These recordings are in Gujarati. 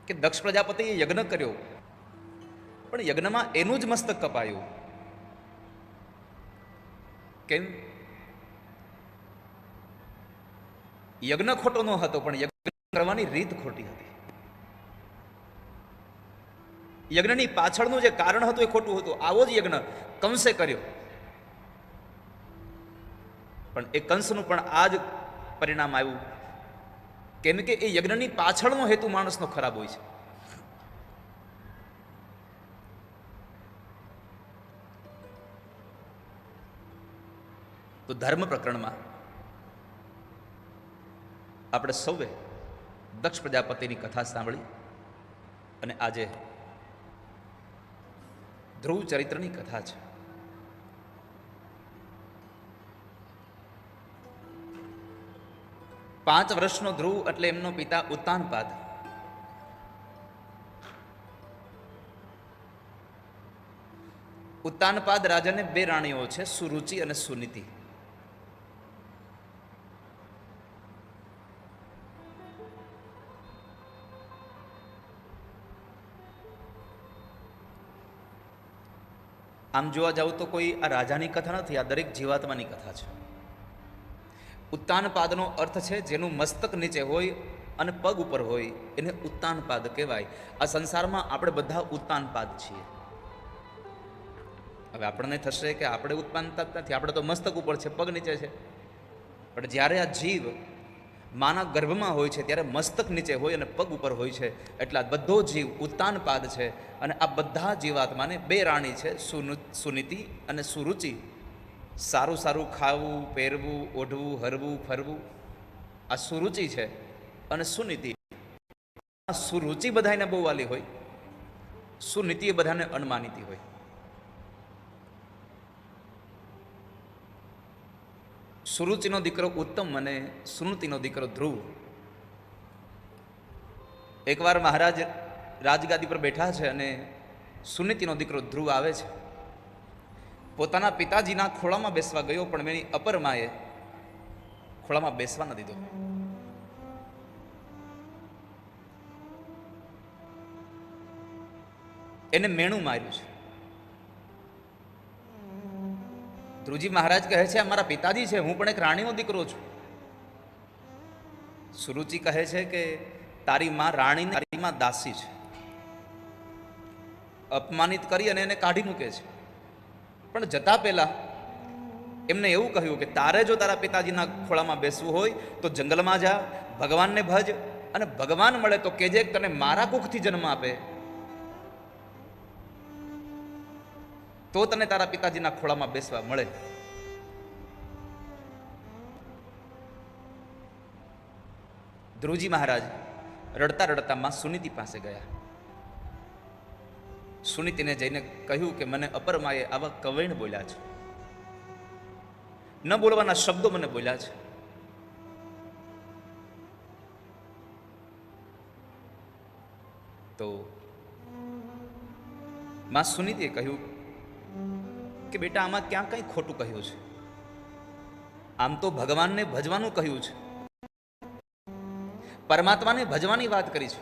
કે દક્ષ પ્રજાપતિએ યજ્ઞ કર્યો, પણ યજ્ઞમાં એનું જ મસ્તક કપાયું. કેમ? યજ્ઞ ખોટો ન હતો, પણ યજ્ઞ કરવાની રીત ખોટી હતી. યજ્ઞની પાછળનું જે કારણ હતું એ ખોટું હતું. આવો જ યજ્ઞ કંસે કર્યો, પણ એ કંસનું પણ આ જ પરિણામ આવ્યું. કેમ કે એ યજ્ઞની પાછળનો હેતુ માણસનો ખરાબ હોય છે. તો ધર્મ પ્રકરણમાં આપણે સૌએ દક્ષ પ્રજાપતિની કથા સાંભળી અને આજે ધ્રુવ ચરિત્રની કથા છે. પાંચ વર્ષનો ધ્રુવ એટલે એમનો પિતા ઉત્તાનપાદ. ઉત્તાનપાદ રાજાને બે રાણીઓ છે, સુરુચિ અને સુનીતિ. આમ જોવા જાવ તો કોઈ આ રાજાની કથા નથી, આ દરેક જીવાત્માની કથા છે. ઉત્તાનપાદનો અર્થ છે જેનું મસ્તક નીચે હોય અને પગ ઉપર હોય એને ઉત્તાનપાદ કહેવાય. આ સંસારમાં આપણે બધા ઉત્તાનપાદ છીએ. હવે આપણને થશે કે આપણે ઉત્તાનપાદ નથી, આપણે તો મસ્તક ઉપર છે, પગ નીચે છે. પણ જ્યારે આ જીવ માના ગર્ભમાં હોય છે ત્યારે મસ્તક નીચે હોય અને પગ ઉપર હોય છે. એટલે આ બધો જીવ ઉત્તાનપાદ છે. અને આ બધા જીવાત્માને બે રાણી છે, સુનીતિ અને સુરુચિ. સારું સારું ખાવું, પહેરવું, ઓઢવું, હરવું, ફરવું, આ સુરુચિ છે. અને સુનીતિ, સુરુચિ બધાને બહુ વાલી હોય, સુનીતિ એ બધાને અણમાનીતી હોય. સુરુચિનો દીકરો ઉત્તમ અને સુનીતિનો દીકરો ધ્રુવ. એકવાર મહારાજ રાજગાદી પર બેઠા છે અને સુનીતિનો દીકરો ધ્રુવ આવે છે. પોતાના પિતાજીના ખોળામાં બેસવા ગયો, પણ એની અપરમાએ ખોળામાં બેસવા ન દીધો. એને મેણું માર્યું છે. ધ્રુવજી મહારાજ કહે છે અમારા પિતાજી છે, હું પણ એક રાણીનો દીકરો છું. સુરુચિ કહે છે કે તારી માં રાણી, તારી માં દાસી છે. અપમાનિત કરી અને એને કાઢી મૂકે છે. પણ જતા પહેલા એમને એવું કહ્યું કે તારે જો તારા પિતાજીના ખોળામાં બેસવું હોય તો જંગલમાં જા, ભગવાનને ભજ, અને ભગવાન મળે તો કેજે તને મારા કુખથી જન્મ આપે, તો તને તારા પિતાજીના ખોળામાં બેસવા મળે. ધ્રુવજી મહારાજ રડતા રડતા માં સુનીતિ પાસે ગયા. સુનીતિને જઈને કહ્યું કે મને અપરમાએ આવા કવૈણ બોલ્યા છે, ન બોલવાના શબ્દો મને બોલ્યા છે. તો માં સુનીતિએ કહ્યું કે બેટા આમાં ક્યાં કંઈ ખોટું કહ્યું છે. આમ તો ભગવાનને ભજવાનું કહ્યું છે, પરમાત્માને ભજવાની વાત કરી છે.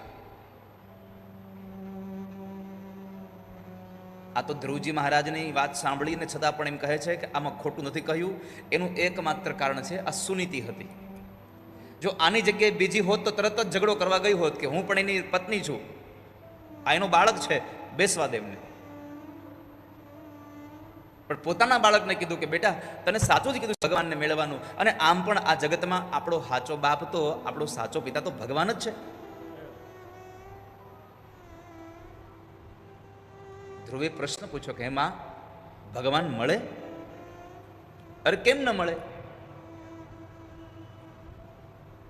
આ તો ધ્રુવજી મહારાજની વાત સાંભળીને છતાં પણ એમ કહે છે કે આમાં ખોટું નથી કહ્યું. એનું એકમાત્ર કારણ છે આ સુનીતિ હતી. જો આની જગ્યાએ બીજી હોત તો તરત જ ઝઘડો કરવા ગઈ હોત કે હું પણ એની પત્ની છું, આ એનો બાળક છે, બેસવા દે એમને. પણ પોતાના બાળકને કીધું કે બેટા તને સાચું જ કીધું ભગવાનને મેળવવાનું. અને આમ પણ આ જગતમાં આપણો સાચો બાપ તો, આપણો સાચો પિતા તો ભગવાન જ છે. ધ્રુવે પ્રશ્ન પૂછ્યો કે એમાં ભગવાન મળે? અરે કેમ ન મળે?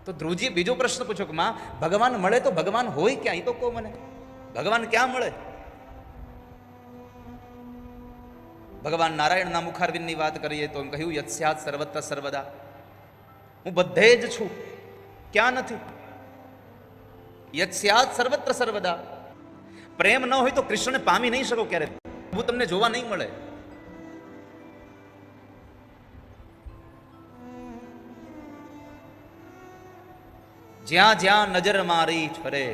તો ધ્રુવજીએ બીજો પ્રશ્ન પૂછ્યો કે માં ભગવાન મળે તો ભગવાન હોય ક્યાં, એ તો કહો મને, ભગવાન ક્યાં મળે? ભગવાન નારાયણના મુખારવિંદની વાત કરીએ તો એમ કહ્યું યત્સ્યાત સર્વત્ર સર્વદા, હું બધે જ છું, ક્યાં નથી? યત્સ્યાત સર્વત્ર સર્વદા. પ્રેમ ન હોય તો કૃષ્ણને પામી નહીં શકો ક્યારે, હું તમને જોવા નહીં મળે. જ્યાં જ્યાં નજર મારી ફરે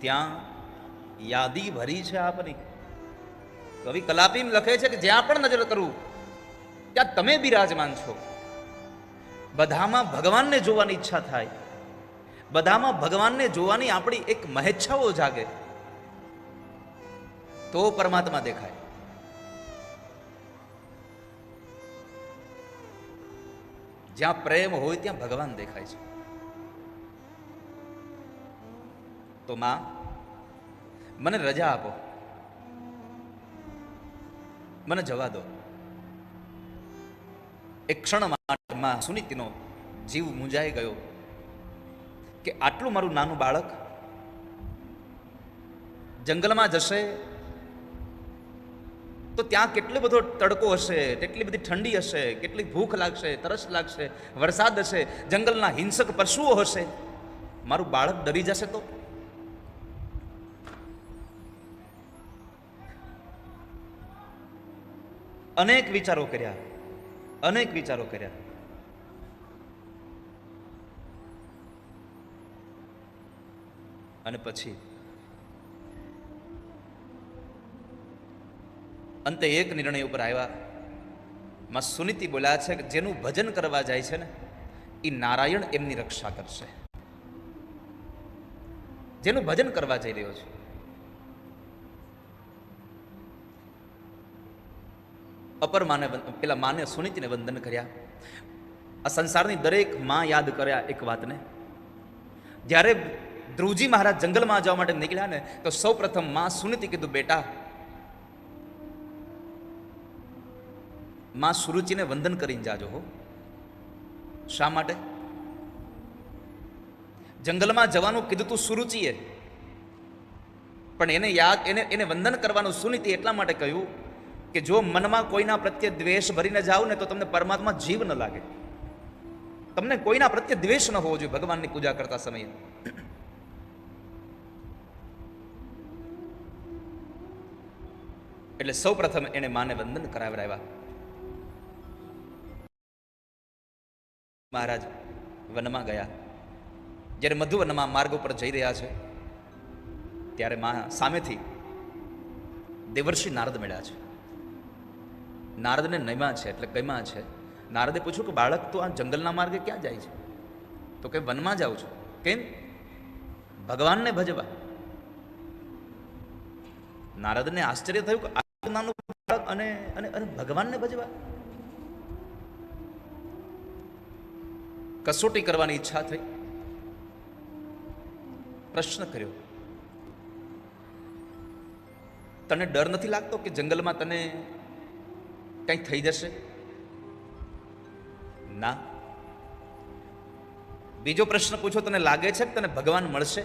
ત્યાં યાદી ભરી છે આપની. કવિ કલાપી લખે છે કે જ્યાં પણ નજર કરું ત્યાં તમે બિરાજમાન છો. બધામાં ભગવાનને જોવાની ઈચ્છા થાય, બધામાં ભગવાનને જોવાની આપણી એક મહેચ્છાઓ જાગે તો પરમાત્મા દેખાય. જ્યાં પ્રેમ હોય ત્યાં ભગવાન દેખાય છે. તો માં, મને રજા આપો, મને જવા દો. એક ક્ષણ માં સુનીતિનો જીવ મૂંઝાઈ ગયો કે આટલું મારું નાનું બાળક જંગલમાં જશે તો ત્યાં કેટલો બધો તડકો હશે, કેટલી બધી ઠંડી હશે, કેટલી ભૂખ લાગશે, તરસ લાગશે, વરસાદ હશે, જંગલના હિંસક પશુઓ હશે. મારું બાળક ડરી જશે તો? અનેક વિચારો કર્યા, અનેક વિચારો કર્યા. અને પછી અંતે એક નિર્ણય ઉપર આવ્યા. માં સુનીતિ બોલ્યા છે કે જેનું ભજન કરવા જાય છે ને એ નારાયણ એમની રક્ષા કરશે. જેનું ભજન કરવા જઈ રહ્યો છે, અપર માને પેલા માને સુનીતિને વંદન કર્યા. આ સંસારની દરેક માં યાદ કર્યા એક વાતને. જ્યારે ધ્રુવજી મહારાજ જંગલમાં જવા માટે નીકળ્યા ને તો સૌ પ્રથમ માં સુનીતિ કીધું, બેટા માં સુરુચિને વંદન કરીને જાજો હો. શા માટે? જંગલમાં જવાનું કીધું તું સુરુચિએ, પણ એને યાદ એને વંદન કરવાનું સુનીતિ એટલા માટે કહ્યું કે જો મનમાં કોઈના પ્રત્યે દ્વેષ ભરીને જાઓ ને તો તમને પરમાત્મા જીવ ન લાગે. તમને કોઈના પ્રત્યે દ્વેષ ન હોવો જોઈએ ભગવાનની પૂજા કરતા સમયે. એટલે સૌ પ્રથમ એને માને વંદન કરાવડાવ્યા. મહારાજ વનમાં ગયા. જ્યારે મધુવનમાં માર્ગ ઉપર જઈ રહ્યા છે ત્યારે માં સામેથી દેવર્ષિ નારદ મળ્યા છે. નારદને નયમાં છે એટલે કઈમાં છે. નારદે પૂછ્યું કે બાળક તો આ જંગલના માર્ગે ક્યાં જાય છે? તો કે વનમાં જાઉં છું. કેમ? ભગવાનને ભજવા. નારદને આશ્ચર્ય થયું કે આટલું નાનું બાળક અને ભગવાનને ભજવા. કસોટી કરવાની ઈચ્છા થઈ. પ્રશ્ન કર્યો, તને ડર નથી લાગતો કે જંગલમાં તને કંઈ થઈ જશે? ના. બીજો પ્રશ્ન પૂછો, તને લાગે છે કે તને ભગવાન મળશે?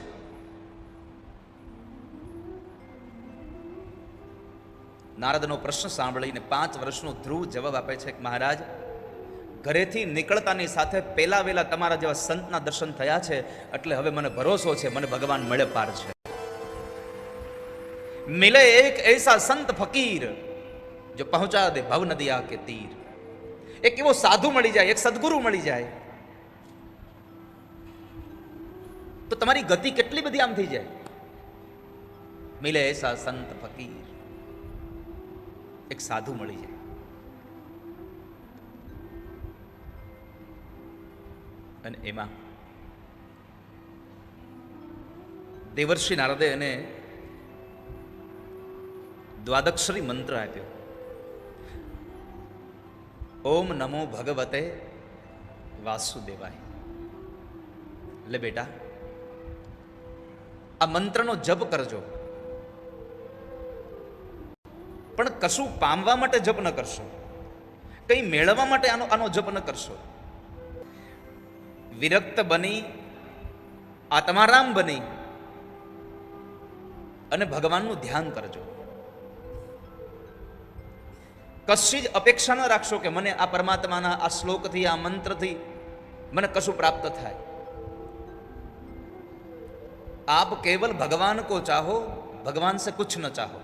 નારદનો પ્રશ્ન સાંભળીને 5 વર્ષનો ધ્રુવ જવાબ આપે છે કે મહારાજ, ઘરેથી નીકળતાની સાથે પેલા વેલા તમારા જેવા સંતના દર્શન થયા છે એટલે હવે મને ભરોસો છે, મને ભગવાન મળે પાર છે. મિલે એક એસા સંત ફકીર જો પહોંચા દે ભવ નદિયા કે તીર. એક એવો સાધુ મળી જાય, એક સદગુરુ મળી જાય તો તમારી ગતિ કેટલી બધી આમ થઈ જાય. મિલે એસા સંત ફકીર, એક સાધુ મળી જાય. અને એમાં દેવર્ષિ નારદે એને દ્વાદક્ષરી મંત્ર આપ્યો. ઓમ નમો ભગવતે વાસુદેવાય. એટલે બેટા આ મંત્રનો જપ કરજો, પણ કશું પામવા માટે જપ ન કરશો, કંઈ મેળવવા માટે આનો જપ ન કરશો. વિરક્ત બની, આત્મારામ બની અને ભગવાનનું ધ્યાન કરજો. કશી જ અપેક્ષા ન રાખશો કે મને આ પરમાત્માના આ શ્લોકથી, આ મંત્રથી મને કશું પ્રાપ્ત થાય. આપ કેવલ ભગવાન કો ચાહો, ભગવાન સે કુછ ન ચાહો.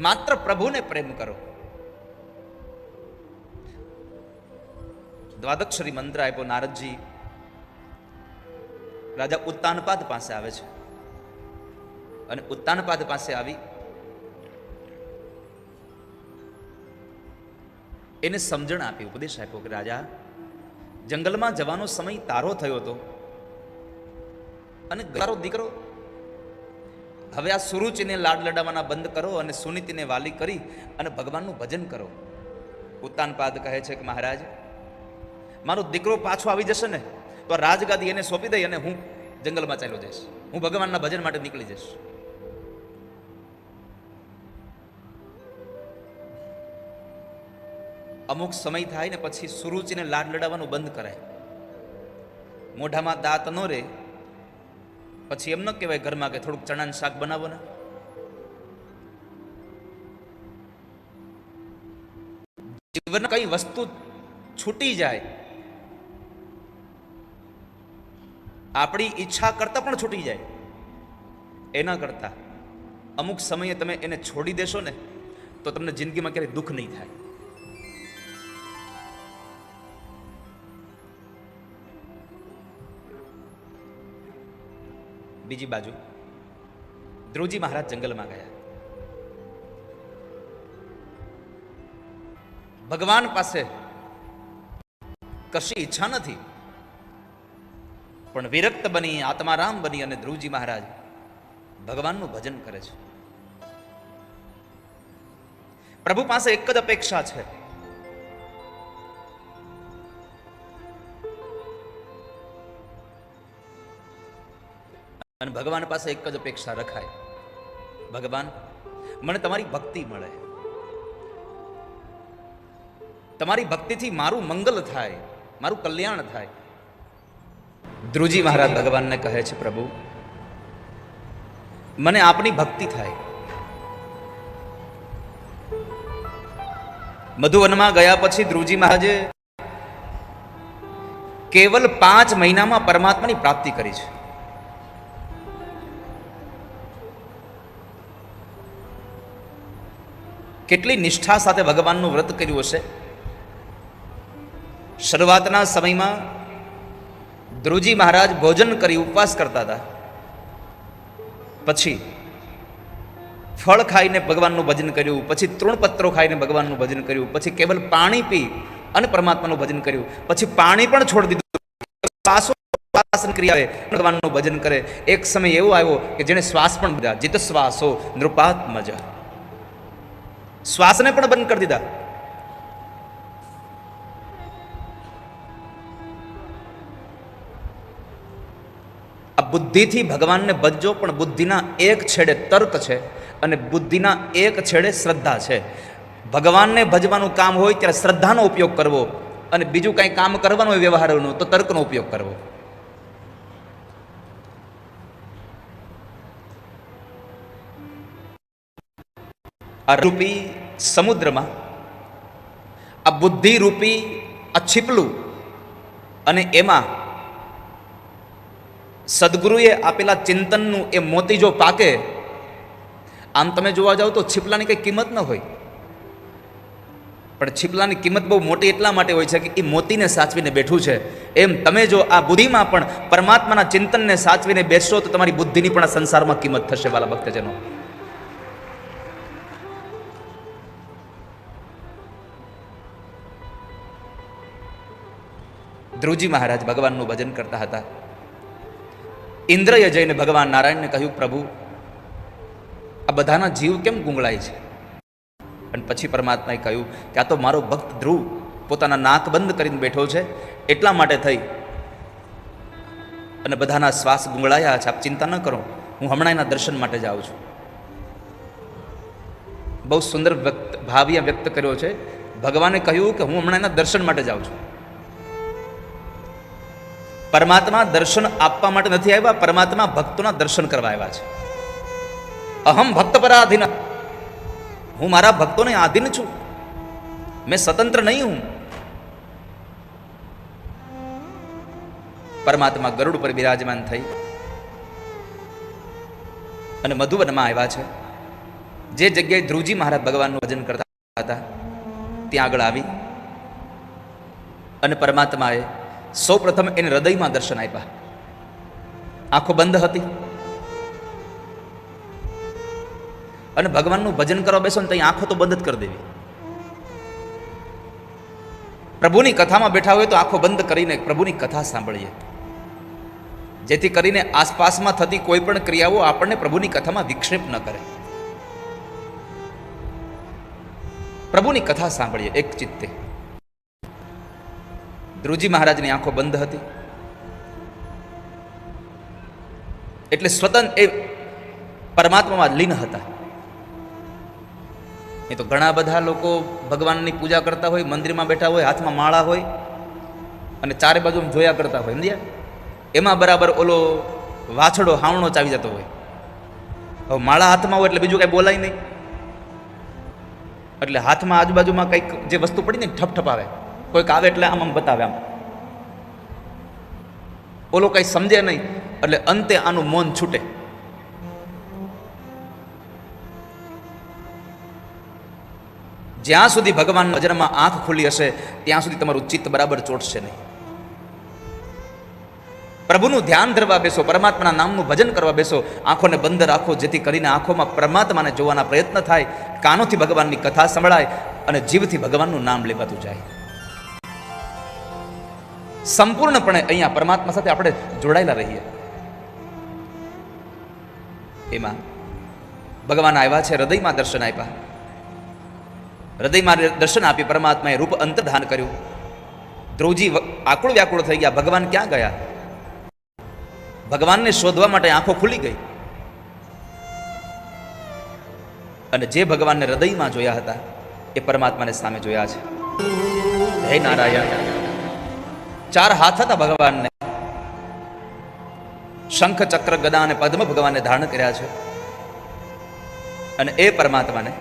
માત્ર પ્રભુને પ્રેમ કરો. દ્વાદક્ષરી મંત્ર આપ્યો નારદજી. રાજા ઉત્તાનપાદ પાસે આવે છે અને ઉત્તાનપાદ પાસે આવી એને સમજણ આપી, ઉપદેશ આપ્યો કે રાજા, જંગલમાં જવાનો સમય તારો થયો હતો અને તારો દીકરો, હવે આ સુરુચિને લાડ લડાવવાના બંધ કરો અને સુનીતિને વાલી કરી અને ભગવાનનું ભજન કરો. ઉત્તાનપાદ કહે છે કે મહારાજ, મારો દીકરો પાછો આવી જશે ને તો રાજગાદી એને સોંપી દઈ અને હું જંગલમાં ચાલ્યો જઈશ, હું ભગવાનના ભજન માટે નીકળી જઈશ. અમુક સમય થાય ને પછી સુરુચિને લાડ લડાવવાનું બંધ કરાય. મોઢામાં દાંત ન રહે પછી એમ ન કહેવાય ઘરમાં કે થોડુંક ચણાનું શાક બનાવો ને. જીવન કઈ વસ્તુ છૂટી જાય, આપણી ઈચ્છા કરતા પણ છૂટી જાય, એના કરતા અમુક સમયે તમે એને છોડી દેશો ને તો તમને જિંદગીમાં ક્યારેય દુઃખ નહીં થાય. બીજી બાજુ ધ્રુવજી મહારાજ જંગલમાં ગયા. ભગવાન પાસે કશી ઈચ્છા નથી, પણ વિરક્ત બની આત્મારામ બની અને ધ્રુવજી મહારાજ ભગવાનનું ભજન કરે છે. પ્રભુ પાસે એક જ અપેક્ષા છે, અને ભગવાન પાસે એક જ અપેક્ષા રખાય, ભગવાન મને તમારી ભક્તિ મળે, તમારી ભક્તિથી મારું મંગલ થાય, મારું કલ્યાણ થાય. ધ્રુવજી મહારાજ ભગવાનને કહે છે, પ્રભુ મને આપની ભક્તિ થાય. મધુવનમાં ગયા પછી ધ્રુવજી મહારાજે કેવલ 5 મહિનામાં પરમાત્માની પ્રાપ્તિ કરી છે. કેટલી નિષ્ઠા સાથે ભગવાનનું વ્રત કર્યું હશે. શરૂઆતના સમયમાં ધ્રુવજી મહારાજ ભોજન કરી ઉપવાસ કરતા હતા, પછી ફળ ખાઈને ભગવાનનું ભજન કર્યું, પછી તૃણપત્રો ખાઈને ભગવાનનું ભજન કર્યું, પછી કેવલ પાણી પી અને પરમાત્માનું ભજન કર્યું, પછી પાણી પણ છોડી દીધું, ક્રિયાએ ભગવાનનું ભજન કરે. એક સમય એવો આવ્યો કે જેને શ્વાસ પણ દીધા, જીત શ્વાસો નૃપાત્મજ, શ્વાસને પણ બંધ કરી દીધા. આ બુદ્ધિથી ભગવાનને ભજજો, પણ બુદ્ધિના એક છેડે તર્ક છે અને બુદ્ધિના એક છેડે શ્રદ્ધા છે. ભગવાનને ભજવાનું કામ હોય ત્યારે શ્રદ્ધાનો ઉપયોગ કરવો, અને બીજું કંઈ કામ કરવાનું હોય વ્યવહારનું તો તર્કનો ઉપયોગ કરવો. આ રૂપી સમુદ્રમાં આ બુદ્ધિ રૂપી આ છીપલું, અને એમાં સદગુરુએ આપેલા ચિંતનનું એ મોતી જો પાકે, આમ તમે જોવા જાઓ તો છીપલાની કંઈ કિંમત ન હોય, પણ છીપલાની કિંમત બહુ મોટી એટલા માટે હોય છે કે એ મોતીને સાચવીને બેઠું છે. એમ તમે જો આ બુદ્ધિમાં પણ પરમાત્માના ચિંતનને સાચવીને બેસશો તો તમારી બુદ્ધિની પણ આ સંસારમાં કિંમત થશે. વાલા ભક્તજનો, ધ્રુવજી મહારાજ ભગવાનનું ભજન કરતા હતા. ઇન્દ્રએ જઈને ભગવાન નારાયણને કહ્યું, પ્રભુ આ બધાના જીવ કેમ ગુંગળાય છે? અને પછી પરમાત્માએ કહ્યું કે આ તો મારો ભક્ત ધ્રુવ પોતાના નાક બંધ કરીને બેઠો છે, એટલા માટે થઈ અને બધાના શ્વાસ ગુંગળાયા છે. આપ ચિંતા ન કરો, હું હમણાં એના દર્શન માટે જાઉં છું. બહુ સુંદર ભાવ્ય વ્યક્ત કર્યો છે. ભગવાને કહ્યું કે હું હમણાં એના દર્શન માટે જાઉં છું. પરમાત્મા દર્શન આપવા માટે નથી આવ્યા, પરમાત્મા ભક્તોના દર્શન કરવા આવ્યા છે. અહમ ભક્ત પરાધીન, હું મારા ભક્તોને આધીન છું, મેં સ્વતંત્ર નહીં હું. પરમાત્મા ગરુડ પર બિરાજમાન થઈ અને મધુવનમાં આવ્યા છે. જે જગ્યાએ ધ્રુવજી મહારાજ ભગવાનનું ભજન કરતા હતા ત્યાં આગળ આવી અને પરમાત્માએ સૌ પ્રથમ એને હૃદયમાં દર્શન આપ્યા. આંખો બંધ હતી. અને ભગવાનનું ભજન કરવા બેસો ને ત્યાં આંખો તો બંધ જ કરી દેવી. પ્રભુની કથામાં બેઠા હોય તો આંખો બંધ કરીને પ્રભુની કથા સાંભળીએ, જેથી કરીને આસપાસમાં થતી કોઈ પણ ક્રિયાઓ આપણને પ્રભુની કથામાં વિક્ષેપ ન કરે. પ્રભુની કથા સાંભળીએ એક ચિત્તે. ધ્રુવજી મહારાજની આંખો બંધ હતી એટલે સ્વતંત્ર એ પરમાત્મામાં લીન હતા. એ તો ઘણા બધા લોકો ભગવાનની પૂજા કરતા હોય, મંદિરમાં બેઠા હોય, હાથમાં માળા હોય અને ચારે બાજુ જોયા કરતા હોય, સમજ્યા? એમાં બરાબર ઓલો વાછડો હાવણો ચાવી જતો હોય. હવે માળા હાથમાં હોય એટલે બીજું કાંઈ બોલાય નહીં, એટલે હાથમાં આજુબાજુમાં કંઈક જે વસ્તુ પડી ને ઠપઠપ આવે, કોઈક આવે એટલે આમ આમ બતાવે, આમ ઓલો કંઈ સમજે નહીં, એટલે અંતે આનું મૌન છૂટે. જ્યાં સુધી ભગવાન નજરમાં આંખ ખુલ્લી હશે ત્યાં સુધી તમારું ચિત્ત બરાબર ચોટશે નહીં. પ્રભુનું ધ્યાન ધરવા બેસો, પરમાત્માના નામનું ભજન કરવા બેસો, આંખોને બંધ રાખો, જેથી કરીને આંખોમાં પરમાત્માને જોવાના પ્રયત્ન થાય, કાનોથી ભગવાનની કથા સંભળાય અને જીવથી ભગવાનનું નામ લેવાતું જાય. સંપૂર્ણપણે અહીંયા પરમાત્મા સાથે આપણે જોડાયેલા રહીએ. એમાં ભગવાન આવ્યા છે, હૃદયમાં દર્શન આપ્યા, હૃદયમાં દર્શન આપી પરમાત્માએ રૂપ અંતર્ધાન કર્યું. ધ્રુવજી આકુળ વ્યાકુળ થઈ ગયા, ભગવાન ક્યાં ગયા? ભગવાનને શોધવા માટે આંખો ખુલી ગઈ અને જે ભગવાનને હૃદયમાં જોયા હતા એ પરમાત્માને સામે જોયા છે. હે નારાયણ, ચાર હાથ હતા ભગવાનને, શંખ ચક્ર ગદા અને પદ્મ ભગવાનને ધારણ કર્યા છે. અને એ પરમાત્માને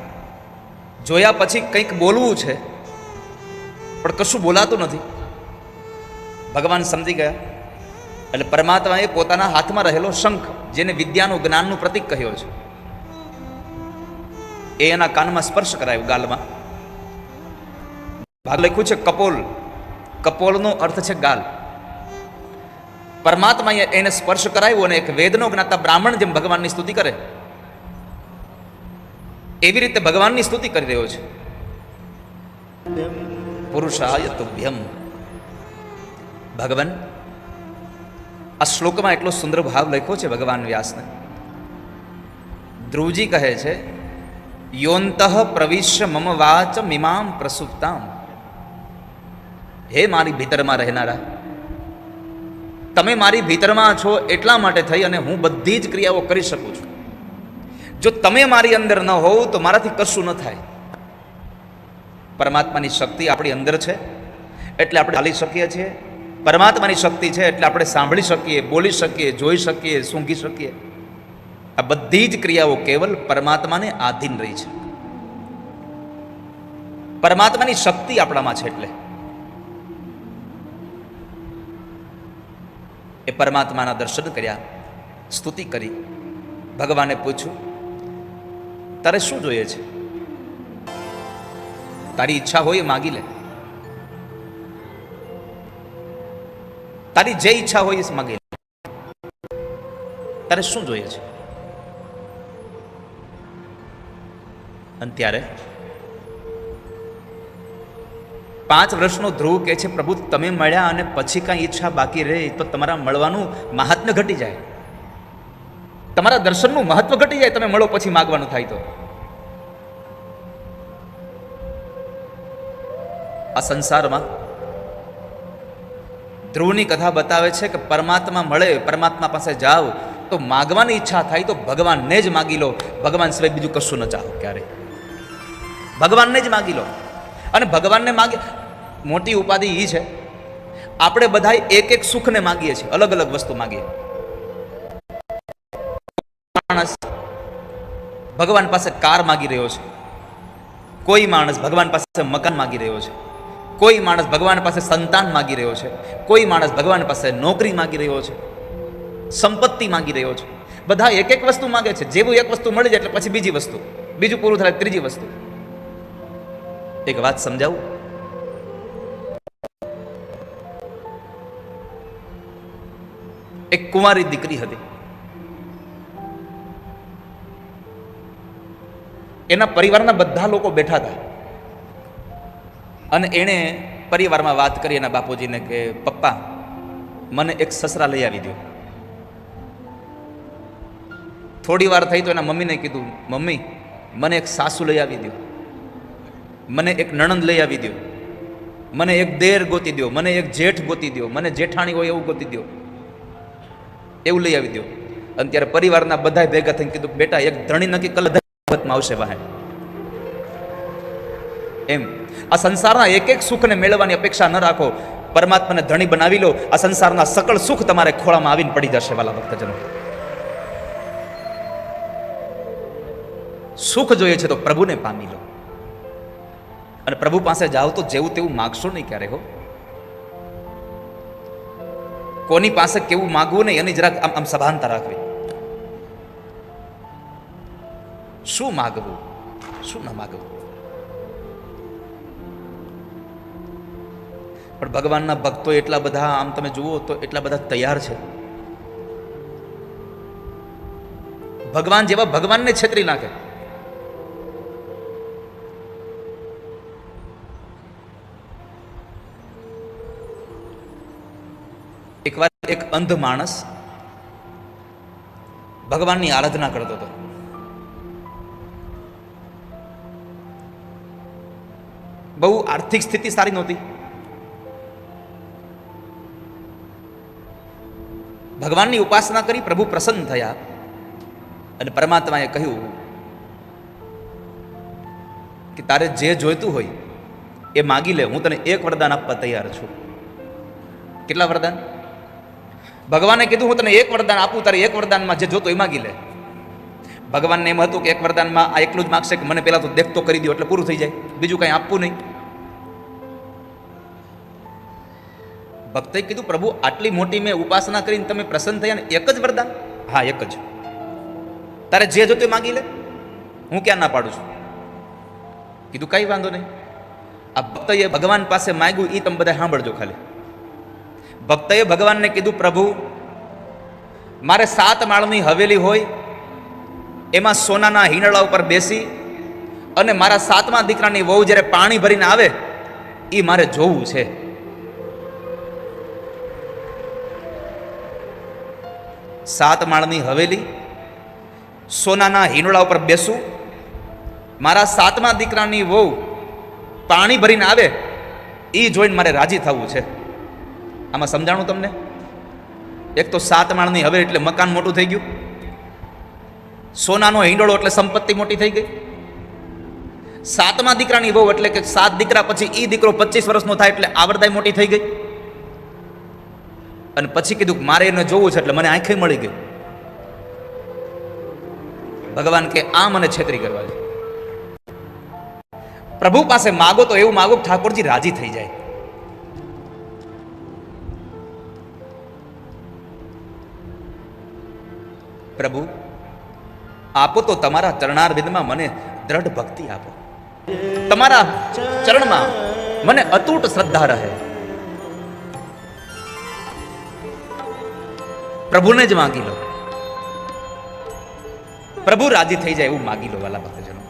જોયા પછી કંઈક બોલવું છે પણ કશું બોલાતું નથી. ભગવાન સમજી ગયા એટલે પરમાત્માએ પોતાના હાથમાં રહેલો શંખ, જેને વિદ્યાનું જ્ઞાનનું પ્રતીક કહ્યો છે, એ એના કાનમાં સ્પર્શ કરાયો, ગાલમાં. ભાગ લખ્યું છે કપોલ. કપોલનો અર્થ છે ગાલ. પરમાત્માએ એને સ્પર્શ કરાવ્યો અને એક વેદનો જ્ઞાતા બ્રાહ્મણ જેમ ભગવાનની સ્તુતિ કરે એવી રીતે ભગવાનની સ્તુતિ કરી રહ્યો છે. પુરુષાય તુભ્યમ. ભગવાન, આ શ્લોકમાં એટલો સુંદર ભાવ લખ્યો છે ભગવાન વ્યાસને. ધ્રુવજી કહે છે, યોંતઃ પ્રવિશ્ય મમ વાચ મિમામ પ્રસુપ્તામ. હે મારી ભીતરમાં રહેનારા, તમે મારી ભીતરમાં છો એટલા માટે થઈ અને હું બધી જ ક્રિયાઓ કરી શકું છું. જો તમે મારી અંદર ન હોવ તો મારાથી કશું ન થાય. પરમાત્માની શક્તિ આપણી અંદર છે એટલે આપણે ચાલી શકીએ છીએ. પરમાત્માની શક્તિ છે એટલે આપણે સાંભળી શકીએ, બોલી શકીએ, જોઈ શકીએ, સૂંઘી શકીએ. આ બધી જ ક્રિયાઓ કેવલ પરમાત્માને આધીન રહી છે. પરમાત્માની શક્તિ આપણામાં છે. એટલે એ પરમાત્માના દર્શન કર્યા, સ્તુતિ કરી. ભગવાને પૂછ્યું, તારે શું જોઈએ છે? તારી ઈચ્છા હોય એ માગી લે, તારી જે ઈચ્છા હોય એ માગી લે. તારે શું જોઈએ છે? અને ત્યારે 5 વર્ષનો ધ્રુવ કહે છે, પ્રભુ તમે મળ્યા અને પછી કાંઈ ઈચ્છા બાકી રહે તો તમારા મળવાનું મહાત્મ્ય ઘટી જાય, તમારા દર્શનનું મહત્વ ઘટી જાય. તમે મળો પછી માગવાનું થાય તો. આ સંસારમાં ધ્રુવની કથા બતાવે છે કે પરમાત્મા મળે, પરમાત્મા પાસે જાઓ તો માગવાની ઈચ્છા થાય તો ભગવાનને જ માગી લો. ભગવાન સિવાય બીજું કશું ન ચાહો ક્યારે. ભગવાનને જ માગી લો. અને ભગવાનને માગી, મોટી ઉપાધિ એ છે, આપણે બધા એક એક સુખને માગીએ છીએ, અલગ અલગ વસ્તુ માગીએ. માણસ ભગવાન પાસે કાર માગી રહ્યો છે, કોઈ માણસ ભગવાન પાસે મકાન માગી રહ્યો છે, કોઈ માણસ ભગવાન પાસે સંતાન માગી રહ્યો છે, કોઈ માણસ ભગવાન પાસે નોકરી માગી રહ્યો છે, સંપત્તિ માગી રહ્યો છે. બધા એક એક વસ્તુ માગે છે. જેવું એક વસ્તુ મળી જાય એટલે પછી બીજી વસ્તુ, બીજું પૂરું થાય ત્રીજી વસ્તુ. એક વાત સમજાવું, એક કુંવારી દીકરી હતી. એના પરિવારના બધા લોકો બેઠા હતા અને એણે પરિવારમાં વાત કરી એના બાપુજીને કે પપ્પા મને એક સસરા લઈ આવી દો. થોડી વાર થઈ તો એના મમ્મીને કીધું મમ્મી મને એક સાસુ લઈ આવી દો, મને એક નણંદ લઈ આવી દો, મને એક દેર ગોતી દો, મને એક જેઠ ગોતી દો, મને જેઠાણી હોય એવું ગોતી દો, એવું લઈ આવી દો. અને ત્યારે પરિવારના બધા ભેગા થઈને કીધું બેટા એક ધણી નક્કી કલમાં આવશે વાહે. એમ આ સંસારના એક એક સુખને મેળવવાની અપેક્ષા ન રાખો, પરમાત્માને ધણી બનાવી લો. આ સંસારના સકળ સુખ તમારે ખોળામાં આવીને પડી જશે વાલા ભક્તજનો. સુખ જોઈએ છે તો પ્રભુને પામી લો, અને પ્રભુ પાસે જાઓ તો જેવું તેવું માગશો નહીં ક્યારે હો. કોની પાસે કેવું માગવું નહીં એની જરાક આમ સભાનતા રાખવી. શું માગવું, શું ના માગવું. પણ ભગવાનના ભક્તો એટલા બધા, આમ તમે જુઓ તો એટલા બધા તૈયાર છે. ભગવાન જેવા ભગવાનને છેતરી નાખે. એકવાર એક અંધ માણસ ભગવાનની આરાધના કરતો હતો. બહુ આર્થિક સ્થિતિ સારી નહોતી. ભગવાનની ઉપાસના કરી, પ્રભુ પ્રસન્ન થયા અને પરમાત્માએ કહ્યું કે તારે જે જોઈતું હોય એ માગી લે, હું તને એક વરદાન આપવા તૈયાર છું. કેટલા વરદાન? ભગવાને કીધું હું તને એક વરદાન આપું, તારે એક વરદાનમાં જે જોતો એ માગી લે. ભગવાનને એમ હતું કે એક વરદાનમાં આ એકલું જ માગશે કે મને પહેલા તો દેખતો કરી દો એટલે પૂરું થઈ જાય, બીજું કંઈ આપવું નહીં. ભક્તે કીધું પ્રભુ આટલી મોટી મેં ઉપાસના કરીને તમે પ્રસન્ન થયા ને એક જ વરદાન? હા એક જ. તારે જે જોતો એ માગી લે, હું ક્યાં ના પાડું છું. કીધું કઈ વાંધો નહીં. આ ભક્તએ ભગવાન પાસે માગ્યું એ તમે બધા સાંભળજો ખાલી. ભક્તએ ભગવાનને કીધું પ્રભુ મારે 7 માળની હવેલી હોય, એમાં સોનાના હિંડળા ઉપર બેસી અને મારા 7મા દીકરાની વહુ જ્યારે પાણી ભરીને આવે એ મારે જોવું છે. સાત માળની હવેલી, સોનાના હિંડોળા ઉપર બેસું, મારા 7મા દીકરાની વહુ પાણી ભરીને આવે એ જોઈને મારે રાજી થવું છે. આમાં સમજાણું તમને? એક તો 7 માળની હવેલી એટલે મકાન મોટું થઈ ગયું, સોનાનો હિંડોળો એટલે સંપત્તિ મોટી થઈ ગઈ, 7મા દીકરાની વહુ એટલે કે 7 દીકરા પછી એ દીકરો 25 વર્ષનો થાય એટલે આવરદાય મોટી થઈ ગઈ. અને પછી કીધું મારે એને જોવું છે એટલે મને આંખે મળી ગયું. ભગવાન કે આ મને છેતરી કરવા છે. પ્રભુ પાસે માગો તો એવું માગો ઠાકોરજી રાજી થઈ જાય. પ્રભુ આપો તો તમારા ચરણારવિંદમાં મને દ્રઢ ભક્તિ આપો, તમારા ચરણમાં મને અતૂટ શ્રદ્ધા રહે. પ્રભુને જ માગી લો, પ્રભુ રાજી થઈ જાય એવું માગી લો વાલા ભક્તજનો.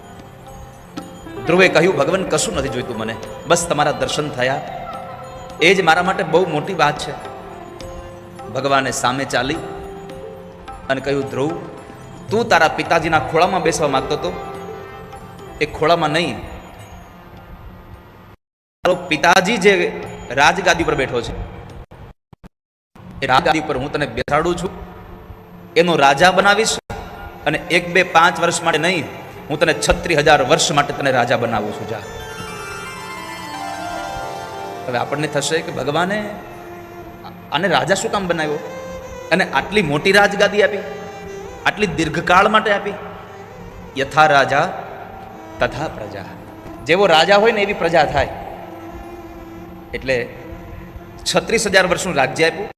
ધ્રુવે કહ્યું ભગવાન કશું નથી જોઈતું મને, બસ તમારા દર્શન થયા એ જ મારા માટે બહુ મોટી વાત છે. ભગવાને સામે ચાલી અને કહ્યું ધ્રુવ તું તારા પિતાજીના ખોળામાં બેસવા માંગતો હતો, એ ખોળામાં નહીં, તારો પિતાજી જે રાજગાદી પર બેઠો છે એ રાજગાદી પર હું તને બેસાડું છું, એનો રાજા બનાવીશ અને 1, 2, 5 વર્ષ માટે નહીં, હું તને 36,000 વર્ષ માટે તને રાજા બનાવું છું. જા. હવે આપણને થશે કે ભગવાને આને રાજા શું કામ બનાવ્યો અને આટલી મોટી રાજગાદી આપી, આટલી દીર્ઘકાળ માટે આપી? યથા રાજા તથા પ્રજા. જેવો રાજા હોય ને એવી પ્રજા થાય. એટલે 36,000 વર્ષનું રાજ્ય આપ્યું,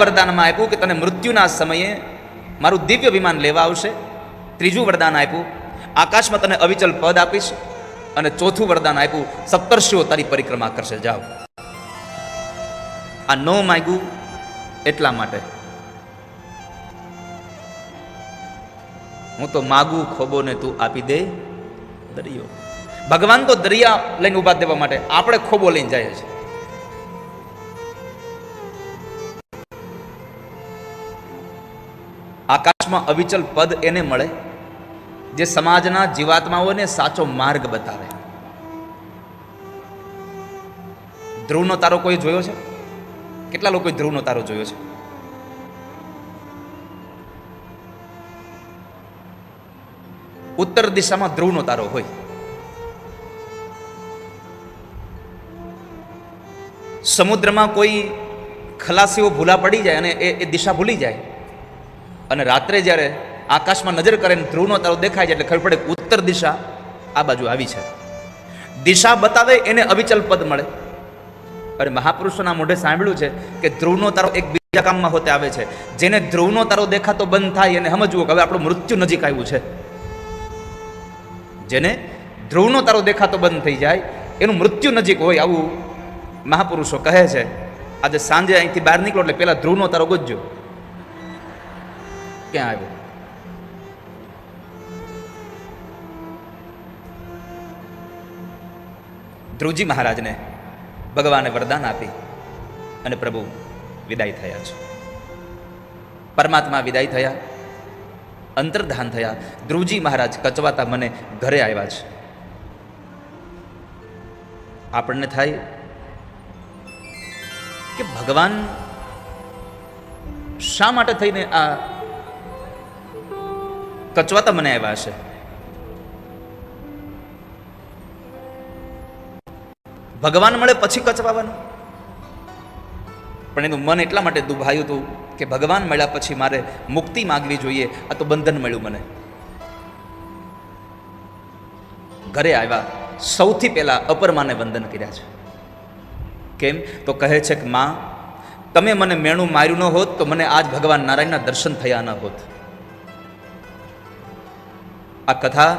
વરદાનમાં આપ્યું કે તને મૃત્યુના સમયે મારું દિવ્ય વિમાન લેવા આવશે. ત્રીજું વરદાન આપ્યું આકાશમાં તને અવિચલ પદ આપીશ, અને ચોથું વરદાન આપ્યું સપ્તર્ષિઓ તારી પરિક્રમા કરશે. જાઓ. આ ન માગ્યું એટલા માટે હું તો માગું ખોબો ને તું આપી દે દરિયો. ભગવાન તો દરિયા લઈને ઉભા દેવા માટે, આપણે ખોબો લઈને જાય છે. આકાશમાં અવિચલ પદ એને મળે જે સમાજના જીવાત્માઓને સાચો માર્ગ બતાવે. ધ્રુવનો તારો કોઈ જોયો છે? કેટલા લોકોએ ધ્રુવનો તારો જોયો છે? ઉત્તર દિશામાં ધ્રુવનો તારો હોય. સમુદ્રમાં કોઈ ખલાસીઓ ભૂલા પડી જાય અને એ દિશા ભૂલી જાય અને રાત્રે જ્યારે આકાશમાં નજર કરે ને ધ્રુવનો તારો દેખાય છે એટલે ખબર પડે ઉત્તર દિશા આ બાજુ આવી છે. દિશા બતાવે એને અવિચલ પદ મળે. અને મહાપુરુષોના મોઢે સાંભળ્યું છે કે ધ્રુવનો તારો એક બીજા કામમાં હોતે આવે છે. જેને ધ્રુવનો તારો દેખાતો બંધ થાય એને સમજવું કે હવે આપણું મૃત્યુ નજીક આવ્યું છે. જેને ધ્રુવનો તારો દેખાતો બંધ થઈ જાય એનું મૃત્યુ નજીક હોય, આવું મહાપુરુષો કહે છે. આજે સાંજે અહીંથી બહાર નીકળો એટલે પેલા ધ્રુવનો તારો ગોતજો ક્યાં આવ્યો. ધ્રુવજી મહારાજને ભગવાને વરદાન આપી અને પ્રભુ વિદાય થયા છે. પરમાત્મા વિદાય થયા, અંતર્ધાન થયા. ધ્રુવજી મહારાજ કચવાતા મને ઘરે આવ્યા છે. આપણને થાય કે ભગવાન શા માટે થઈને આ કચવાતા મને આવ્યા છે? ભગવાન મળે પછી કચવાવાનું? પણ એનું મન એટલા માટે દુભાયું હતું કે ભગવાન મળ્યા પછી મારે મુક્તિ માગવી જોઈએ, આ તો બંધન મળ્યું મને. ઘરે આવ્યા, સૌથી પહેલા અપરમાને વંદન કર્યા છે. કેમ? તો કહે છે કે માં, તમે મને મેણું માર્યું ન હોત તો મને આજ ભગવાન નારાયણના દર્શન થયા ન હોત. આ કથા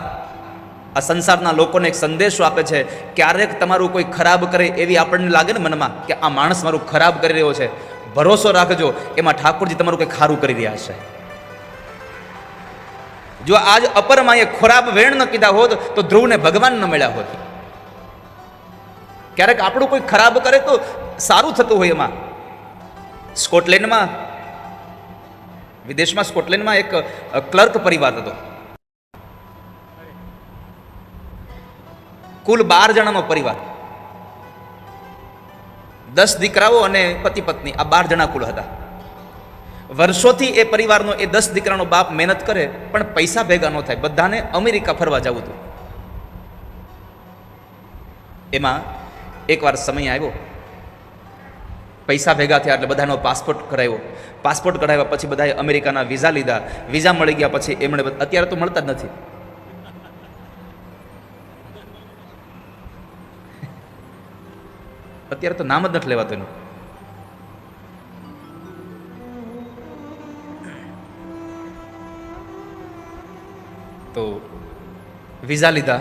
આ સંસારના લોકોને એક સંદેશો આપે છે. ક્યારેક તમારું કોઈ ખરાબ કરે એવી આપણને લાગે ને મનમાં કે આ માણસ મારું ખરાબ કરી રહ્યો છે, ભરોસો રાખજો એમાં ઠાકોરજી તમારું કંઈ ખારું કરી રહ્યા છે. જો આજ અપરમાએ ખરાબ વેણ ન કીધા હોત તો ધ્રુવને ભગવાન ન મળ્યા હોત. ક્યારેક આપણું કોઈ ખરાબ કરે તો સારું થતું હોય. એમાં સ્કોટલેન્ડમાં, વિદેશમાં સ્કોટલેન્ડમાં એક ક્લર્ક પરિવાર હતો. કુલ 12 જણાનો પરિવાર, 10 દીકરાઓ અને પતિ પત્ની, આ 12 જણા કુલ હતા. વર્ષોથી એ પરિવારનો એ 10 દીકરાનો બાપ મહેનત કરે પણ પૈસા ભેગા ન થાય. બધાને અમેરિકા ફરવા જવું હતું. એમાં એકવાર સમય આવ્યો, પૈસા ભેગા થયા એટલે બધાનો પાસપોર્ટ કરાવ્યો. પાસપોર્ટ કઢાવ્યા પછી બધાએ અમેરિકાના વિઝા લીધા. વિઝા મળી ગયા પછી એમણે, અત્યારે તો મળતા જ નથી, અત્યારે તો નામ જ નથી લેવાતું એનું. તો વિઝા લીધા,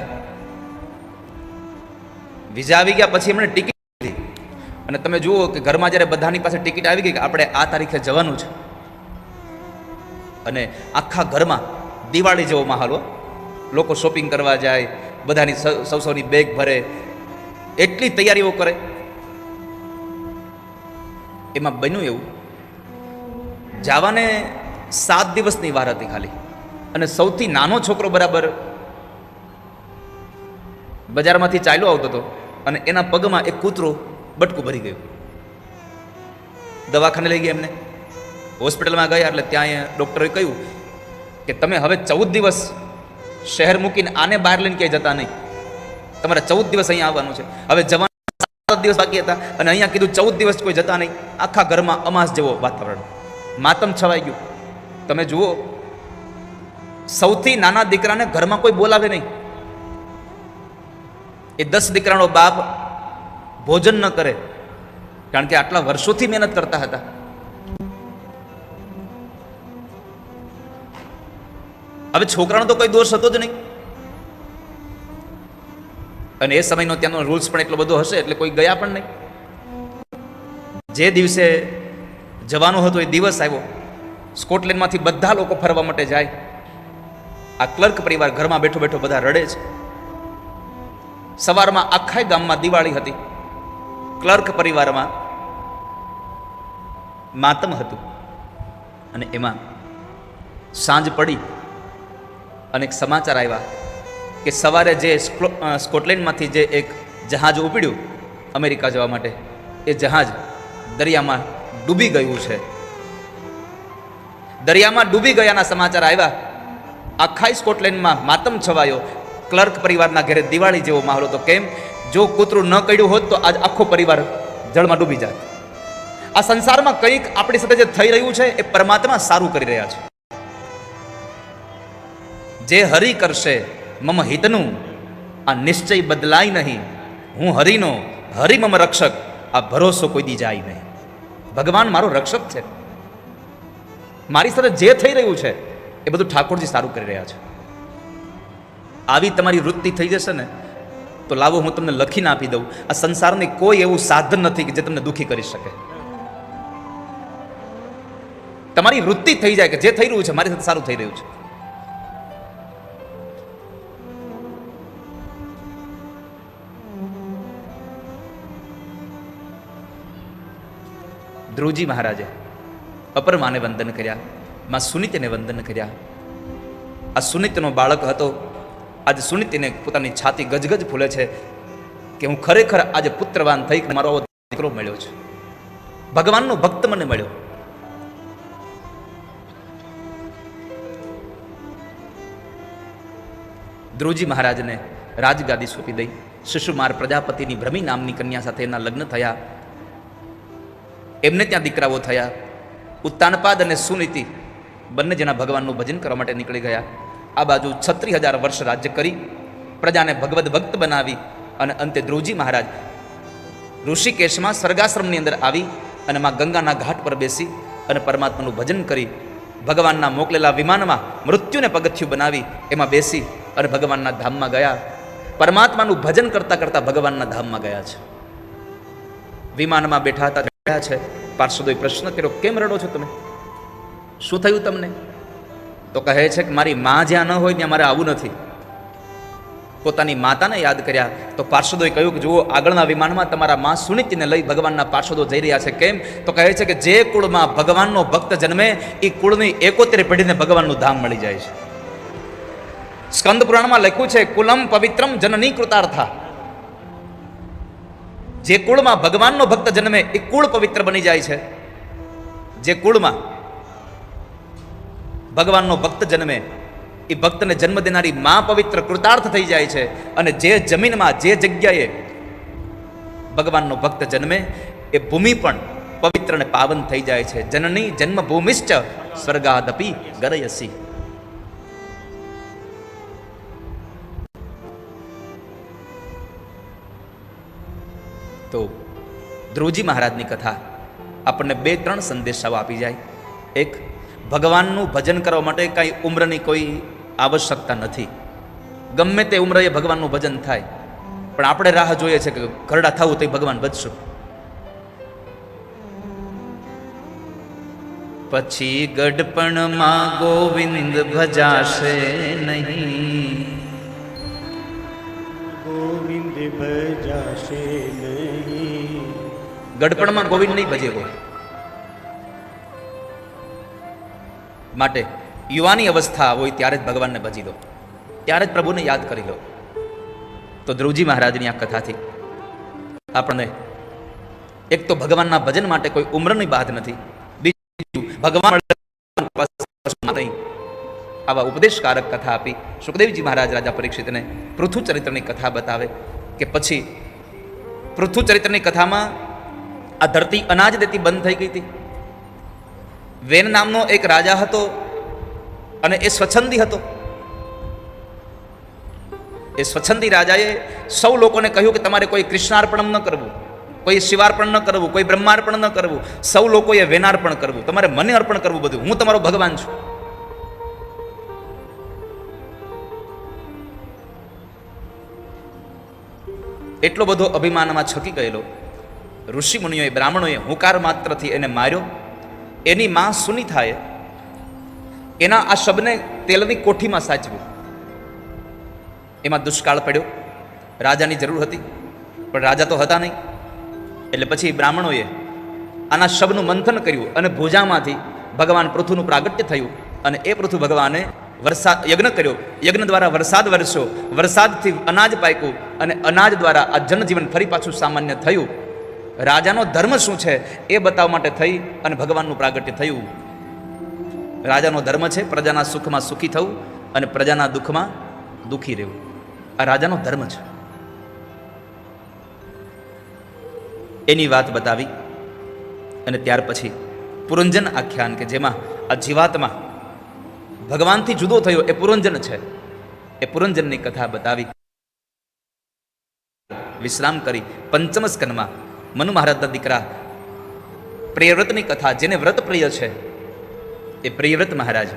વિઝા આવી ગયા પછી એમણે ટિકિટ લીધી. અને તમે જુઓ કે ઘરમાં જ્યારે બધાની પાસે ટિકિટ આવી ગઈ કે આપણે આ તારીખે જવાનું છે, અને આખા ઘરમાં દિવાળી જેવો માહોલ, લોકો શોપિંગ કરવા જાય, બધાની સૌની બેગ ભરે, એટલી તૈયારીઓ કરે. એમાં બન્યું એવું, જવાને 7 દિવસની વાર હતી ખાલી, અને સૌથી નાનો છોકરો બરાબર બજારમાંથી ચાલ્યો આવતો હતો અને એના પગમાં એક કૂતરો બટકું ભરી ગયું. દવાખાને લઈ ગયા એમને, હોસ્પિટલમાં ગયા એટલે ત્યાં ડૉક્ટરે કહ્યું કે તમે હવે 14 દિવસ શહેર મૂકીને આને બહાર લઈને ક્યાંય જતા નહીં, તમારે 14 દિવસ અહીંયા આવવાનું છે. હવે જવાના 7 દિવસ બાકી હતા અને અહીંયા કીધું 14 દિવસ કોઈ જતા નહીં. આખા ઘરમાં અમાસ જેવો વાતાવરણ, માતમ છવાઈ ગયું. તમે જુઓ, સૌથી નાના દીકરાને ઘરમાં કોઈ બોલાવે નહીં. એ 10 દીકરાનો બાપ ભોજન ન કરે, કારણ કે આટલા વર્ષોથી મહેનત કરતા હતા. હવે છોકરાનો તો કોઈ દોષ હતો જ નહીં, અને એ સમયનો ત્યાંનો રૂલ્સ પણ એટલો બધો હશે એટલે કોઈ ગયા પણ નહીં. જે દિવસે જવાનો હતો એ દિવસ આવ્યો. સ્કોટલેન્ડમાંથી બધા લોકો ફરવા માટે જાય. આ ક્લર્ક પરિવાર ઘરમાં બેઠો બેઠો બધા રડે છે. સવારમાં આખા ગામમાં દિવાળી હતી. ક્લર્ક પરિવારમાં માતમ હતું. અને એમાં સાંજ પડી અને એક સમાચાર આવ્યા કે સવારે જે સ્કોટલેન્ડમાંથી જે એક જહાજ ઉપડ્યું અમેરિકા જવા માટે, એ જહાજ દરિયામાં ડૂબી ગયું છે. દરિયામાં ડૂબી ગયાના સમાચાર આવ્યા. આખા સ્કોટલેન્ડમાં માતમ છવાયો. ક્લર્ક પરિવારના ઘરે દિવાળી જેવો માહોલ હતો. કેમ? જો કૂતરું ન કડ્યું હોત તો આજ આખો પરિવાર જળમાં ડૂબી જાત. આ સંસારમાં કંઈક આપણી સાથે જે થઈ રહ્યું છે એ પરમાત્મા સારું કરી રહ્યા છે. જે હરિ કરશે મમ હિતનું, આ નિશ્ચય બદલાય નહીં. હું હરિનો, હરિ મમ રક્ષક, આ ભરોસો કોઈ દી જાય નહીં. ભગવાન મારો રક્ષક છે. મારી સાથે જે થઈ રહ્યું છે એ બધું ઠાકોરજી સારું કરી રહ્યા છે. આવી તમારી વૃત્તિ થઈ જશે ને તો લાવો હું તમને લખીને આપી દઉં. આ સંસારની કોઈ એવું સાધન નથી કે જે તમને દુઃખી કરી શકે. તમારી વૃત્તિ થઈ જાય કે જે થઈ રહ્યું છે મારી સાથે સારું થઈ રહ્યું છે. ધ્રુવજી મહારાજે અપરમાને વંદન કર્યા, માં સુનીતિને વંદન કર્યા. આ સુનીતિનો બાળક હતો. આજે સુનીતિને પોતાની છાતી ગજગજ ફૂલે છે કે હું ખરેખર આજે પુત્રવાન થઈ મારો દીકરો મળ્યો છે. ભગવાનનો ભક્ત મને મળ્યો. ધ્રુવજી મહારાજને રાજગાદી સોંપી દઈ. શિશુમાર પ્રજાપતિની ભ્રમી નામની કન્યા સાથે એના લગ્ન થયા. એમને ત્યાં દીકરાઓ થયા. ઉત્તાનપાદ અને સુનીતિ બંને જણા ભગવાનનું ભજન કરવા માટે નીકળી ગયા. આ બાજુ 36,000 વર્ષ રાજ્ય કરી પ્રજાને ભગવદ ભક્ત બનાવી અને અંતે ધ્રુવજી મહારાજ ઋષિકેશમાં સ્વર્ગાશ્રમની અંદર આવી અને માં ગંગાના ઘાટ પર બેસી અને પરમાત્માનું ભજન કરી ભગવાનના મોકલેલા વિમાનમાં મૃત્યુને પગથિયું બનાવી એમાં બેસી અને ભગવાનના ધામમાં ગયા. પરમાત્માનું ભજન કરતા કરતા ભગવાનના ધામમાં ગયા છે. વિમાનમાં બેઠા હતા છે. પાર્ષદોએ પ્રશ્ન કર્યો, કેમ રડો છો તમે? શું થયું તમને? તો કહે છે કે મારી માં જ્યાં ન હોય ત્યાં મારે આવું નથી. પોતાની માતાને યાદ કર્યા તો પાર્ષદોએ કહ્યું કે જુઓ, આગળના વિમાનમાં તમારા માં સુનીતિને લઈ ભગવાનના પાર્ષદો જઈ રહ્યા છે. કેમ? તો કહે છે કે જે કુળમાં ભગવાનનો ભક્ત જન્મે એ કુળની 71 પેઢીને ભગવાનનું ધામ મળી જાય છે. સ્કંદ પુરાણમાં લખ્યું છે, કુલમ પવિત્રમ જનની કૃતાર્થા. જે કુળમાં ભગવાનનો ભક્ત જન્મે એ કુળ પવિત્ર બની જાય છે. જે કુળમાં ભગવાનનો ભક્ત જન્મે એ ભક્તને જન્મ દેનારી માં પવિત્ર કૃતાર્થ થઈ જાય છે. અને જે જમીનમાં જે જગ્યાએ ભગવાનનો ભક્ત જન્મે એ ભૂમિ પણ પવિત્ર અને પાવન થઈ જાય છે. જનની જન્મભૂમિશ્ચ સ્વર્ગાદપી ગરયસી. તો ધ્રુવજી મહારાજની કથા આપણને 2-3 સંદેશાઓ આપી જાય. એક, ભગવાનનું ભજન કરવા માટે કાંઈ ઉંમરની કોઈ આવશ્યકતા નથી. ગમે તે ઉંમરે ભગવાનનું ભજન થાય, પણ આપણે રાહ જોઈએ છે કે ઘરડા થવું તો ભગવાન ભજશું. પછી ગડપણમાં ગોવિંદ ભજાશે નહીં. ગોવિંદ ભજાશે નહીં. ગડપણમાં ગોવિંદ નહીં ભજે કોઈ. માટે યુવાની અવસ્થા હોય ત્યારે જ ભગવાનને ભજી દો, ત્યારે જ પ્રભુને યાદ કરી લો. તો ધ્રુવજી મહારાજની આ કથાથી આપણને એક તો ભગવાનના ભજન માટે કોઈ ઉંમરની બાદ નથી. બીજું, ભગવાન આવા ઉપદેશકારક કથા આપી. સુખદેવજી મહારાજ રાજા પરીક્ષિતને પૃથુ ચરિત્રની કથા બતાવે કે પછી પૃથુ ચરિત્રની કથામાં આ ધરતી અનાજ દેતી બંધ થઈ ગઈ હતી. વેન નામનો એક રાજા હતો અને એ સ્વચ્છંદી હતો. એ સ્વચ્છંદી રાજાએ સૌ લોકોને કહ્યું કે તમારે કોઈ કૃષ્ણાર્પણ ન કરવું, કોઈ શિવાર્પણ ન કરવું, કોઈ બ્રહ્માર્પણ ન કરવું. સૌ લોકોએ વેનાર્પણ કરવું, તમારે મને અર્પણ કરવું બધું. હું તમારો ભગવાન છું. એટલો બધો અભિમાનમાં છકી ગયેલો ઋષિ મુનિઓએ બ્રાહ્મણોએ હુંકાર માત્રથી એને માર્યો એની માં સુનીતાએ એના આ શબને તેલની કોઠીમાં સાચવ્યું. એમાં દુષ્કાળ પડ્યો, રાજાની જરૂર હતી પણ રાજા તો હતા નહીં. એટલે પછી બ્રાહ્મણોએ આના શબનું મંથન કર્યું અને ભુજામાંથી ભગવાન પૃથુનું પ્રાગટ્ય થયું અને એ પૃથુ ભગવાને વરસાદ યજ્ઞ કર્યો. યજ્ઞ દ્વારા વરસાદ વરસ્યો, વરસાદથી અનાજ પાક્યું અને અનાજ દ્વારા આ જનજીવન ફરી પાછું સામાન્ય થયું. રાજાનો ધર્મ શું છે એ બતાવવા માટે થઈ અને ભગવાનનું પ્રાગટ્ય થયું. રાજાનો ધર્મ છે પ્રજાના સુખમાં સુખી થવું અને પ્રજાના દુઃખમાં દુઃખી રહેવું. આ રાજાનો ધર્મ છે. એની વાત બતાવી અને ત્યાર પછી પુરંજન આખ્યાન કે જેમાં આ જીવાત્મા ભગવાનથી જુદો થયો એ પુરંજન છે. એ પુરંજનની કથા બતાવી વિશ્રામ કરી પંચમ સ્કંદમાં મનુ મહારાજના દીકરા પ્રિયવ્રતની કથા, જેને વ્રત પ્રિય છે એ પ્રિયવ્રત મહારાજ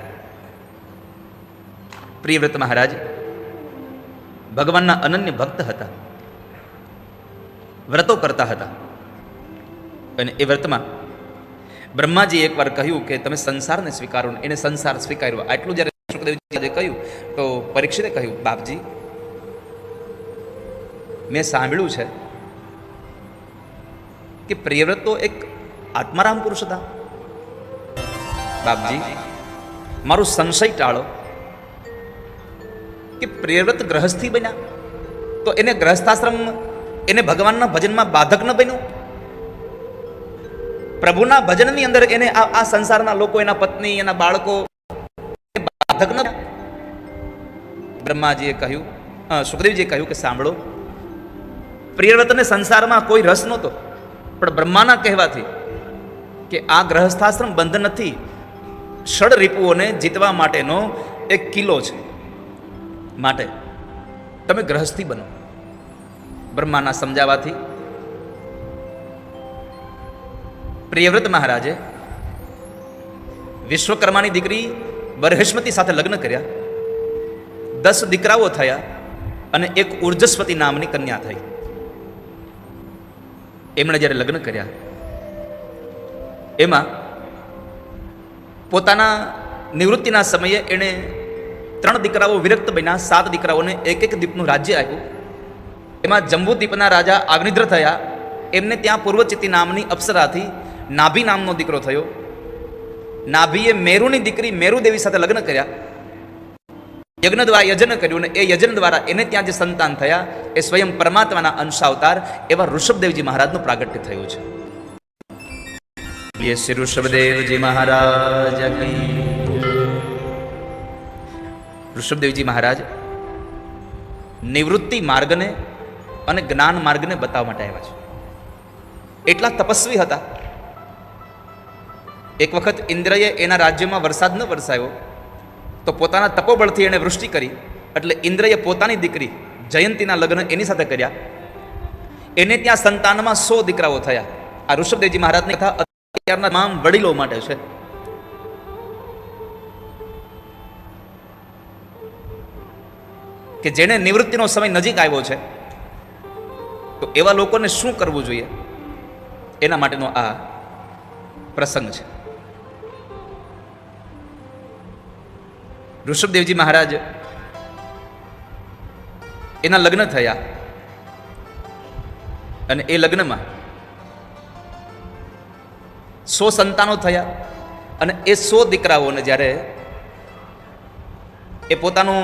ભગવાનના અનન્ય ભક્ત હતા, વ્રતો કરતા હતા. અને એ વ્રતમાં બ્રહ્માજી એકવાર કહ્યું કે તમે સંસારને સ્વીકારો. એને સંસાર સ્વીકાર્યો. આટલું જ્યારે શુકદેવજીએ કહ્યું તો પરીક્ષિતે કહ્યું, બાપજી મેં સાંભળ્યું છે કે પ્રિયવ્રત તો એક આત્મારામ પુરુષ હતા. બાપજી મારો સંશય ટાળો કે પ્રિયવ્રત ગ્રહસ્થી બન્યા તો એને ગ્રહસ્થાશ્રમ એને ભગવાનના ભજનમાં બાધક ન બન્યું? પ્રભુના ભજનની અંદર એને આ સંસારના લોકો, એના પત્ની, એના બાળકો બાધક ન? બ્રહ્માજીએ કહ્યું, સુખદેવજીએ કહ્યું કે સાંભળો, પ્રિયવ્રતને સંસારમાં કોઈ રસ નહોતો, પણ બ્રહ્માના કહેવાથી કે આ ગ્રહસ્થાશ્રમ બંધ નથી, ષડ રિપુઓને જીતવા માટેનો એક કિલ્લો છે, માટે તમે ગ્રહસ્થી બનો. બ્રહ્માના સમજાવવાથી પ્રિયવ્રત મહારાજે વિશ્વકર્માની દીકરી બરહસ્મતી સાથે લગ્ન કર્યા. 10 દીકરાઓ થયા અને એક ઉર્જસ્વતી નામની કન્યા થઈ. એમણે જ્યારે લગ્ન કર્યા એમાં પોતાના નિવૃત્તિના સમયે એણે 3 દીકરાઓ વિરક્ત બન્યા, 7 દીકરાઓને એક દ્વીપનું રાજ્ય આપ્યું. એમાં જંબુ દ્વીપના રાજા આગ્નિદ્ર થયા. એમને ત્યાં પૂર્વચિત્તી નામની અપ્સરાથી નાભી નામનો દીકરો થયો. નાભીએ મેરુની દીકરી મેરુદેવી સાથે લગ્ન કર્યા. યજ્ઞ દ્વારા યજન કર્યું અને એ યજન દ્વારા એને ત્યાં જે સંતાન થયા એ સ્વયં પરમાત્માના અંશાવતાર એવા ઋષભદેવજી મહારાજનું પ્રાગટ્ય થયું છે. શ્રી ઋષભદેવજી મહારાજ કી. ઋષભદેવજી મહારાજ નિવૃત્તિ માર્ગને અને જ્ઞાન માર્ગને બતાવવા માટે આવ્યા છે. એટલા તપસ્વી હતા. એક વખત ઇન્દ્રએ એના રાજ્યમાં વરસાદ ન વરસાયો તો પોતાના તપોબળથી એણે વૃષ્ટિ કરી. એટલે ઇન્દ્રએ પોતાની દીકરી જયંતીના લગ્ન એની સાથે કર્યા. એને ત્યાં સંતાનમાં 100 દીકરાઓ થયા. આ ઋષભદેવજી મહારાજની કથા અત્યારના તમામ વડીલો માટે છે. કે જેને નિવૃત્તિનો સમય નજીક આવ્યો છે તો એવા લોકોને શું કરવું જોઈએ એના માટેનો આ પ્રસંગ છે. ઋષભદેવજી મહારાજ એના લગ્ન થયા અને એ લગ્નમાં 100 સંતાનો થયા અને એ 100 દીકરાઓને જ્યારે એ પોતાનું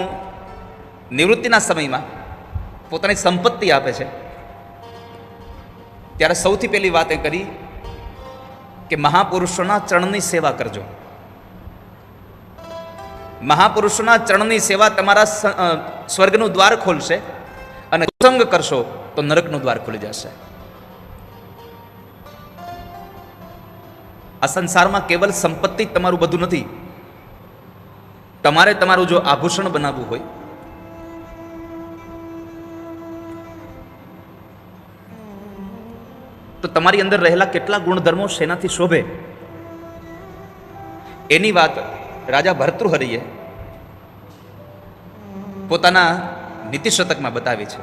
નિવૃત્તિના સમયમાં પોતાની સંપત્તિ આપે છે ત્યારે સૌથી પહેલી વાત એ કરી કે મહાપુરુષોના ચરણની સેવા કરજો. મહાપુરુષોના ચરણની સેવા તમારા સ્વર્ગનું દ્વાર ખોલશે અને સંગ કરશો તો નરકનું દ્વાર ખુલી જશે. આ સંસારમાં કેવલ સંપત્તિ તમારું બધું નથી. તમારે તમારું જો આભૂષણ બનાવવું હોય તો તમારી અંદર રહેલા કેટલા ગુણધર્મો શેનાથી શોભે એની વાત રાજા ભર્તૃહરિએ પોતાના નીતિ શતકમાં બતાવી છે.